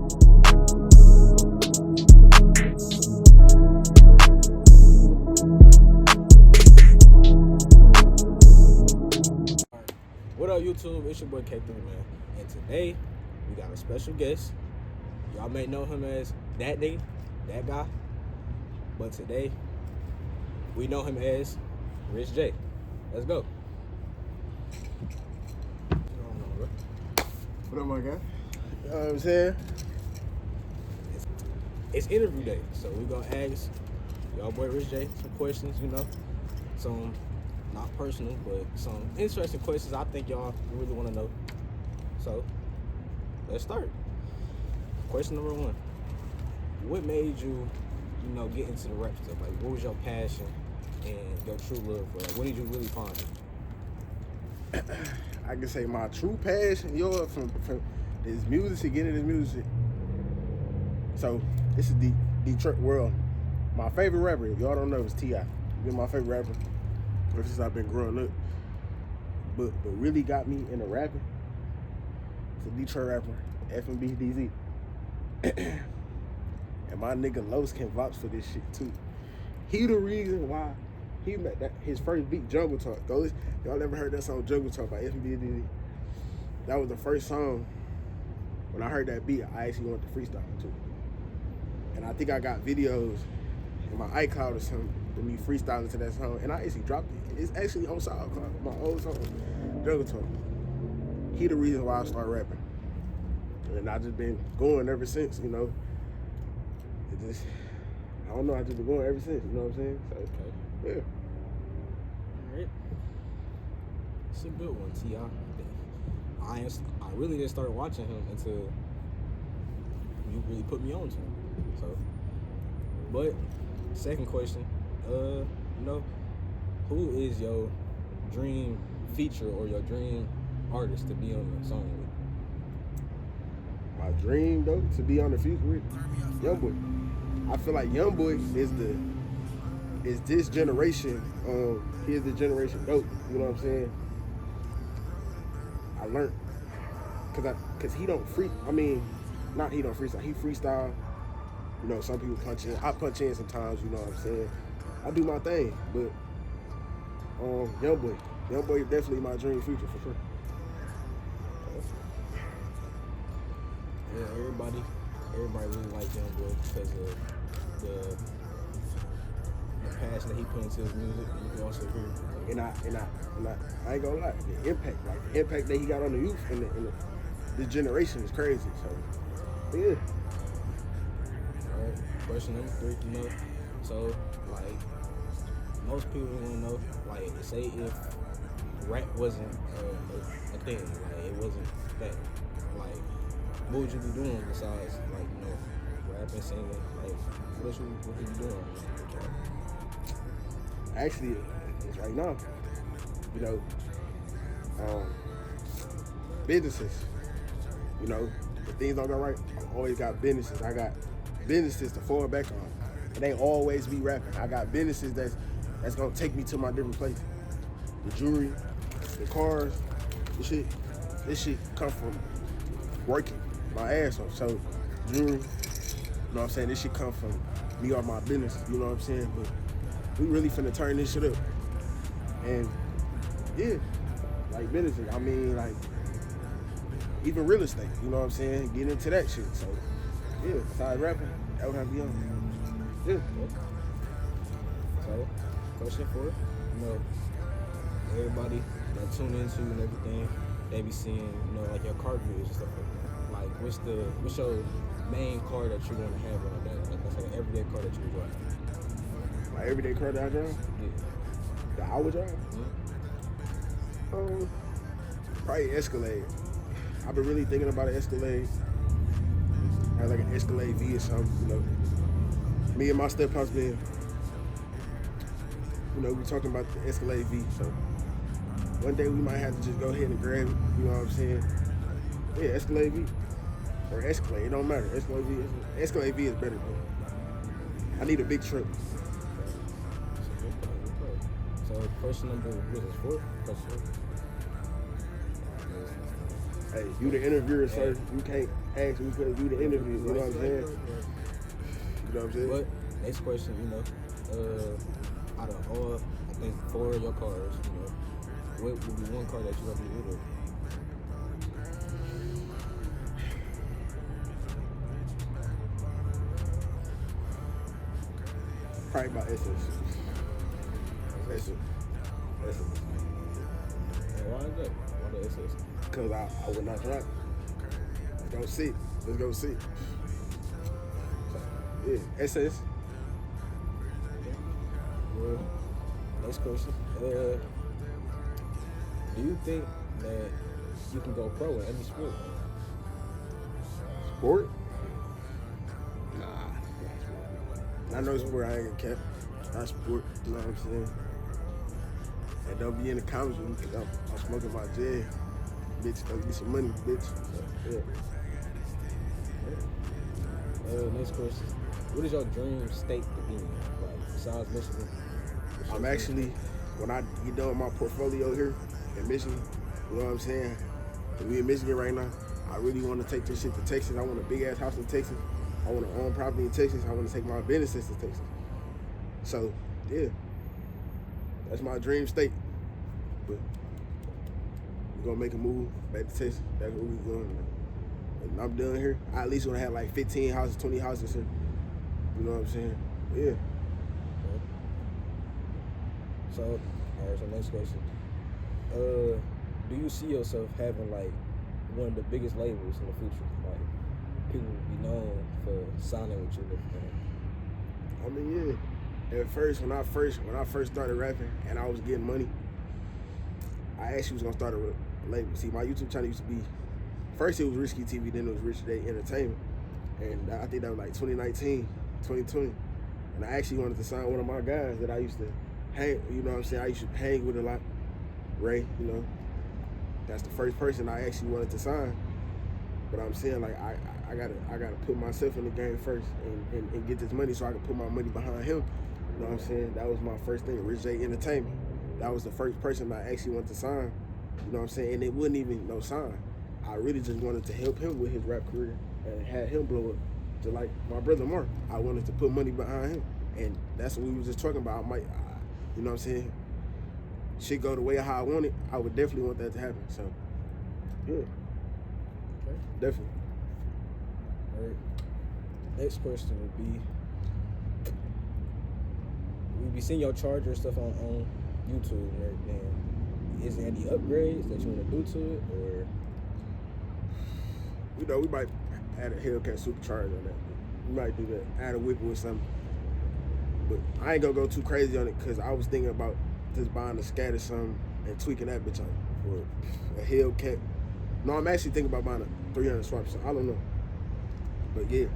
What up, YouTube? It's your boy K3, man. And today, we got a special guest. Y'all may know him as that guy. But today, we know him as Richjay. Let's go. What up, my guy? You know what I'm saying? It's interview day, so we gonna ask y'all boy Richjay some questions, some not personal, but some interesting questions I think y'all really want to know. So let's start. Question number 1: what made you, get into the rap stuff? Like, what was your passion and your true love for? Like, what did you really find? I can say my true passion, from this music to get into music. So this is the Detroit world. My favorite rapper, if y'all don't know, is T.I. He's been my favorite rapper ever since I've been growing up. But really got me into rapping, it's a Detroit rapper, F&B DZ. And my nigga Los can vouch for this shit too. He the reason why he met his first beat, Jungle Talk. Y'all ever heard that song Jungle Talk by F&B DZ? That was the first song. When I heard that beat, I actually wanted to freestyle too. And I think I got videos in my iCloud or something of me freestyling to that song, and I actually dropped it. It's actually on SoundCloud, my old song, Jungle Talk. He the reason why I started rapping. And I just been going ever since, I don't know, I just been going ever since, you know what I'm saying? So, Okay. yeah. All right. It's a good one, T.I. I really didn't start watching him until you really put me on to him. So, but second question, who is your dream feature or your dream artist to be on the song with? My dream though, to be on the feature with Youngboy. I feel like Youngboy is this generation. He is the generation dope. You know what I'm saying? I learned cause he don't free. I mean, not he don't freestyle. He freestyle. Some people punch in. I punch in sometimes. You know what I'm saying? I do my thing, but Youngboy is definitely my dream future for sure. Yeah, everybody really like Youngboy because of the passion that he put into his music. And you can also hear, And I ain't gonna lie, the impact that he got on the youth and this generation is crazy. So yeah. All right, question number 3. So like most people want to know, like, say if rap wasn't a thing, like it wasn't that, like, what would you be doing besides, like, rapping, singing? Like, what would you be doing? Actually, it's right now. Businesses. If things don't go right, I always got businesses. I got businesses to fall back on. It ain't always be rapping. I got businesses that's gonna take me to my different places. The jewelry, the cars, this shit come from working my ass off. So jewelry, you know what I'm saying? This shit come from me or my business, you know what I'm saying? But we really finna turn this shit up. And yeah, like businesses, I mean, like even real estate, you know what I'm saying? Get into that shit. So yeah, besides rapping, that would have to be on. Yeah. So, question 4, everybody that tune into and everything, they be seeing, like your car videos and stuff like that. Like, what's your main car that you want to have on that? Like, that's like an everyday car that you drive. My everyday car that I drive? Yeah. That I would drive? Mm-hmm. Probably Escalade. I've been really thinking about an Escalade. I have like an Escalade V or something, Me and my step-pops been, we talking about the Escalade V, so one day we might have to just go ahead and grab it, you know what I'm saying? Yeah, Escalade V. Or Escalade, it don't matter. Escalade V is better, though. I need a big truck. So question number 4? Hey, you the interviewer, sir. You ask me to do the interview. You know what I'm saying? You know what I'm saying? But next question, out of all, I think 4 of your cars, what would be one car that you want to be rid of? Probably my SS. SS. And why is that? Why the SS? Because I would not drive. Let's go see. Yeah, SS. Well, next question. Do you think that you can go pro in any sport? Sport? Nah. I know sport, I ain't gonna cap. Not sport, you know what I'm saying? And don't be in the comments with me because I'm smoking my J. Bitch, go get some money, bitch. So, yeah. Next question. What is your dream state to be in? Like, besides Michigan? I'm actually, when I get done with my portfolio here in Michigan, you know what I'm saying? We in Michigan right now. I really want to take this shit to Texas. I want a big ass house in Texas. I want to own property in Texas. I want to take my businesses to Texas. So, yeah, that's my dream state. But we're gonna make a move back to Texas. That's where we going. And I'm done here. I at least want to have like 15 houses, 20 houses here. You know what I'm saying? Yeah. So, all right, so next question. Do you see yourself having like one of the biggest labels in the future? Like, people will be known for signing with you. I mean, yeah. At first, when I first started rapping and I was getting money, I actually was gonna start a label. See, my YouTube channel used to be, first it was Richjay TV, then it was Richjay Entertainment. And I think that was like 2019, 2020. And I actually wanted to sign one of my guys that I used to hang, you know what I'm saying? I used to hang with a lot. Ray, you know. That's the first person I actually wanted to sign. But I'm saying, like, I gotta put myself in the game first and get this money so I can put my money behind him. You know what I'm saying? That was my first thing, Richjay Entertainment. That was the first person I actually wanted to sign. You know what I'm saying? And it wasn't even no sign. I really just wanted to help him with his rap career and had him blow up. Just like my brother Mark, I wanted to put money behind him. And that's what we were just talking about. You know what I'm saying? Shit go the way how I want it, I would definitely want that to happen. So, yeah. Okay. Definitely. All right. Next question would be, we be seeing your charger and stuff on YouTube and everything. Is there any upgrades that you want to do to it, or? You know, we might add a Hellcat supercharger on that. We might do that. Add a whip with something. But I ain't gonna go too crazy on it because I was thinking about just buying a scat or something and tweaking that bitch on for a Hellcat. No, I'm actually thinking about buying a 300 swap. So I don't know. But yeah,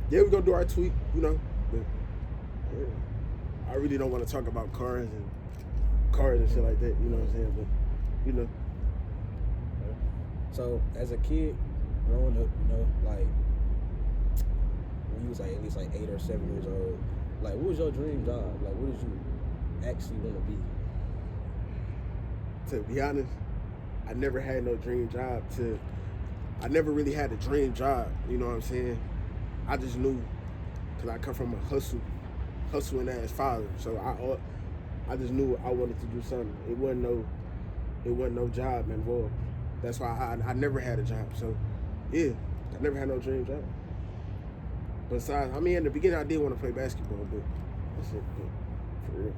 we gonna do our tweak, you know. But yeah, I really don't want to talk about cars and shit like that. You know what I'm saying? But you know. So as a kid, growing up, you know, like when you was like at least like 8 or 7 years old, like what was your dream job? Like what did you actually want to be? To be honest, I never had no dream job. I never really had a dream job. You know what I'm saying? I just knew, cause I come from a hustling ass father. So I just knew I wanted to do something. It wasn't no job involved. That's why I never had a job. So yeah, I never had no dream job. Besides, I mean, in the beginning I did want to play basketball, but that's it. But for real.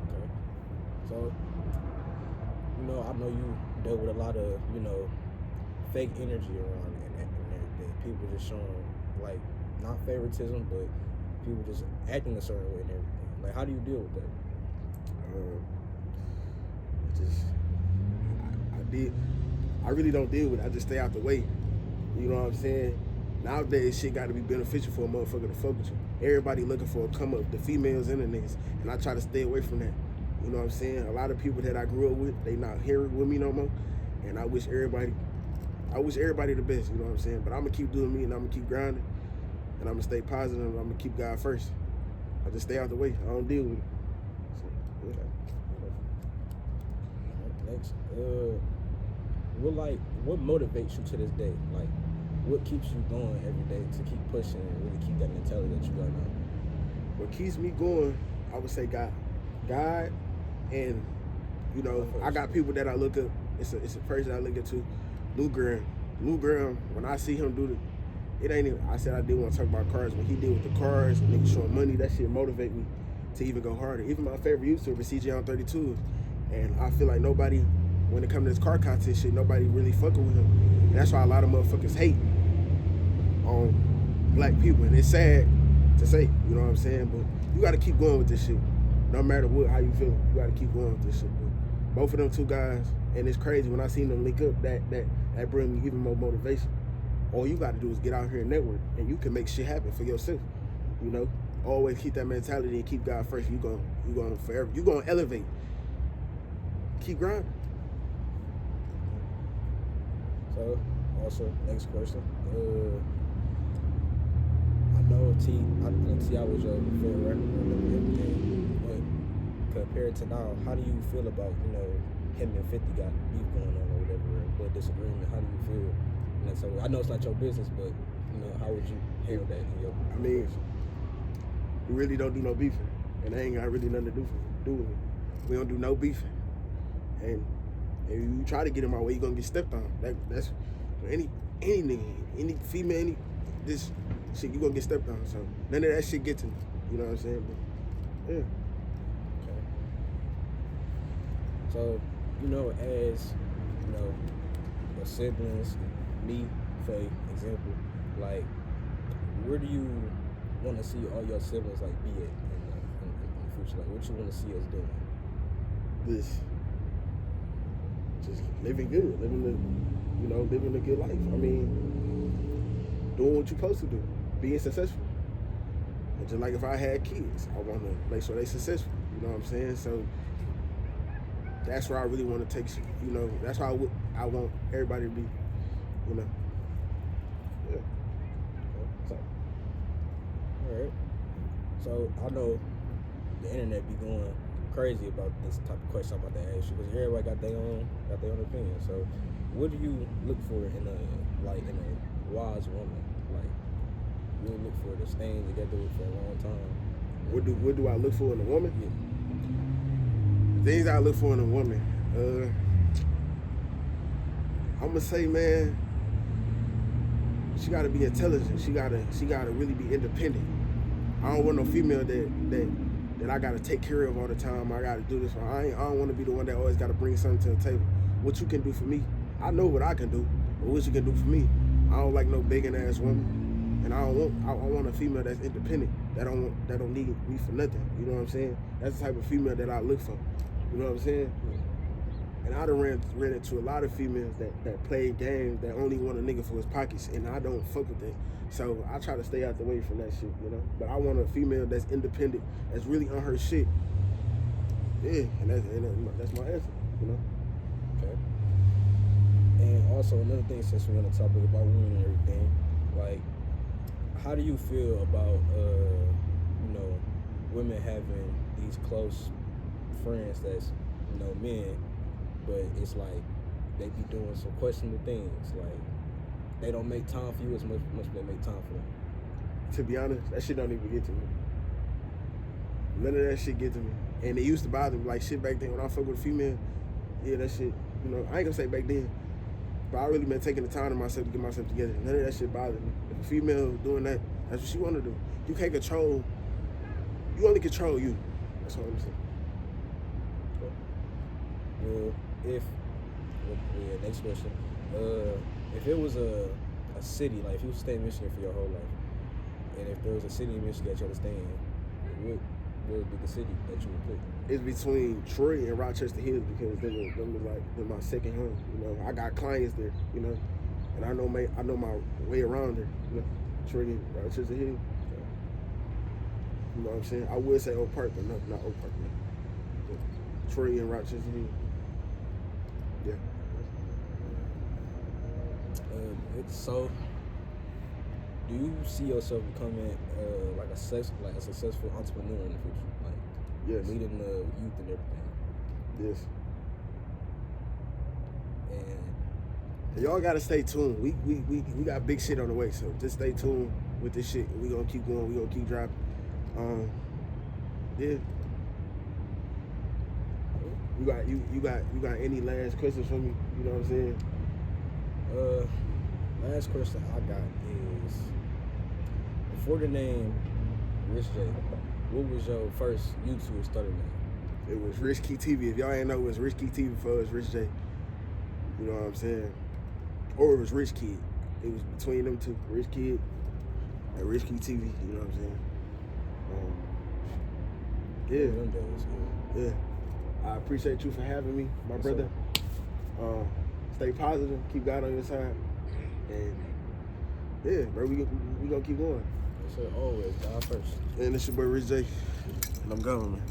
Okay. So, you know, I know you dealt with a lot of, you know, fake energy around and everything. People just showing, like, not favoritism, but people just acting a certain way and everything. Like, how do you deal with that? I really don't deal with it. I just stay out the way. You know what I'm saying? Nowadays, shit got to be beneficial for a motherfucker to fuck with you. Everybody looking for a come up, the females and the niggas, and I try to stay away from that. You know what I'm saying? A lot of people that I grew up with, they not here with me no more, and I wish everybody the best. You know what I'm saying? But I'm gonna keep doing me, and I'm gonna keep grinding, and I'm gonna stay positive. And I'm gonna keep God first. I just stay out the way. I don't deal with it. So, yeah. Next, what motivates you to this day? Like, what keeps you going every day to keep pushing and really keep that mentality that you got now? What keeps me going, I would say God, and I got people that I look up. It's a person I look up to, Lou Graham. Lou Graham, when I see him do it ain't even. I said I did want to talk about cars. When he did with the cars, niggas showing money, that shit motivate me to even go harder. Even my favorite YouTuber, CJ on 32, and I feel like nobody, when it comes to this car content shit, nobody really fucking with him. And that's why a lot of motherfuckers hate on black people, and it's sad to say, you know what I'm saying? But you got to keep going with this shit. No matter how you feel, you got to keep going with this shit. But both of them two guys, and it's crazy when I seen them link up, that bring me even more motivation. All you got to do is get out here and network, and you can make shit happen for yourself. Always keep that mentality and keep God first. You going forever. You going to elevate. Keep grinding. So, also, next question. I know T.I. was your favorite record and everything, but compared to now, how do you feel about, him and 50 got beef going on or whatever, but disagreement? How do you feel? So I know it's not your business, but, how would you handle that in your we really don't do no beefing, and they ain't got really nothing to do with it. We don't do no beefing, and if you try to get in my way, you're gonna get stepped on. That's any nigga, any female, this shit, you gonna get stepped on. So none of that shit get to me. You know what I'm saying? But, yeah. Okay. So, as your siblings, me, for example, like, where do you want to see all your siblings be at in the future? Like, what you want to see us doing? This, just living good, living a good life. I mean, doing what you're supposed to do, being successful. And just like if I had kids, I want to make sure they're successful. You know what I'm saying? So that's where I really want to take. That's why I want everybody to be. Yeah. So, all right. So I know the internet be going crazy about this type of question I'm about to ask you, because everybody got their own opinion. So, what do you look for in a wise woman? Like, you look for to staying together with for a long time. What do I look for in a woman? Yeah. Things I look for in a woman. I'm gonna say, man, she gotta be intelligent. She gotta really be independent. I don't want no female that I gotta take care of all the time. I gotta do this. I don't want to be the one that always gotta bring something to the table. What you can do for me, I know what I can do, but what you can do for me, I don't like no begging ass woman, and I want a female that's independent, that don't need me for nothing. You know what I'm saying? That's the type of female that I look for. You know what I'm saying? And I done ran into a lot of females that play games that only want a nigga for his pockets, and I don't fuck with that. So I try to stay out the way from that shit, But I want a female that's independent, that's really on her shit. Yeah, and that's my answer, Okay. And also another thing, since we're on the topic about women and everything, like, how do you feel about women having these close friends that's men, but it's like they be doing some questionable things, like they don't make time for you as much as they make time for them? To be honest, that shit don't even get to me. None of that shit get to me. And it used to bother me, like shit back then when I fuck with a female. Yeah, that shit, I ain't gonna say back then, but I really been taking the time to myself to get myself together. None of that shit bothered me. If a female doing that, that's what she want to do. You can't control. You only control you. That's what I'm saying. Well, next question. If it was a city, like if you stay in Michigan for your whole life, and if there was a city in Michigan that you understand, what would be the city that you would pick? It's between Troy and Rochester Hills, because they're my second home. I got clients there, and I know my way around there. Troy and Rochester Hills. You know what I'm saying? I would say Oak Park, but not Oak Park. But Troy and Rochester Hills. Yeah. So, do you see yourself becoming a successful entrepreneur in the future, like yes, leading the youth and everything? Yes. And And y'all gotta stay tuned. We got big shit on the way, so just stay tuned with this shit. We gonna keep going. We gonna keep dropping. Yeah. You got any last questions for me? You know what I'm saying? Last question I got is, before the name Richjay, what was your first YouTube starter name? It was Richjay TV. If y'all ain't know, it was Richjay TV before it was Richjay. You know what I'm saying? Or it was Rich Kid. It was between them two, Rich Kid and Richjay TV. You know what I'm saying? Them days, Yeah. I appreciate you for having me, my brother. Stay positive, keep God on your side, and yeah, bro, we gonna keep going. Yes, sir. Always God first. And it's your boy Richjay, and I'm gone, man.